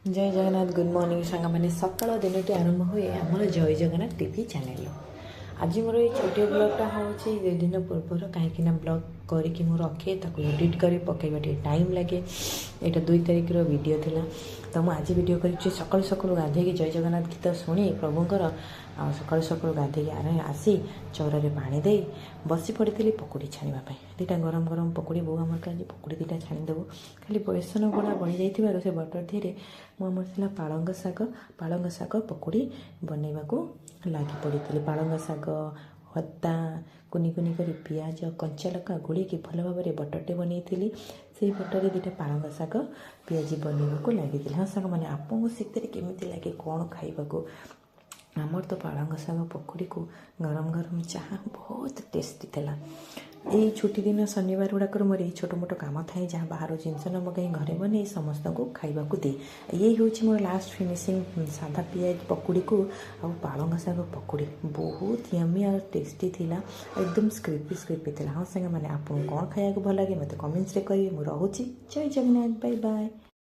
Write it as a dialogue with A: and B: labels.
A: जय Jagannath good morning सांग मैंने सकाल दिनटी आरंभ हुए आमर जय जगन्नाथ टीवी चैनल आज मोर ये छोटे ब्लगटा हूँ दुई दिन पूर्वर कहीं ब्लग करके रखे एडिट कर पकेबा टाइम लगे यहाँ 2 तारिख वीडियो थिला तो मुझे आज वीडियो कर सकाल सकाल गाधे जय जगन्नाथ गीत शुणी प्रभुंर सकाल सकाल गाधे आसी चौरारे पानी दे बसी पड़ी पकुड़ी छाणवाई दुटा गरम गरम पकुड़ी बो आम आज पकुड़ी दुटा छाणीदेव खाली बेसन गुड़ा बनी जाइए से बटर धीरे मुझे पालंग शाग पकुड़ी बनवाक लगी पड़ी पालंग शाग अदा कुनी कुनी कर पियाज कंचा लका गोल भल भाव में बटरटे बनई से बटर दुटा पालंग शाग पियाजी बनवाक लगी हाँ सांग मैंने आपको से केमी लगे कौन खाइबा आमर तो पालंग शाग पकुड़ी को गरम गरम चाह बहुत टेस्टी था। यही छुट्टी दिन शनिवार गुड़ाक मोर ये छोट मोट कम थाए जहाँ बाहर जिनस न मगाई घरे बने समस्त को खाइबा दे यही हूँ मोर लास्ट फिनिशिंग सादा पियाज पकुड़ी को आ पालंग शाग पकुड़ी बहुत यमी और टेस्टी थिला एकदम स्क्रिपी थिला। हाँ सांगे मैंने आपको कौन खाया भल लगे मत कमेंट्स रे करेंगे। मुझे रोचे जय जगन्नाथ बाय बाय।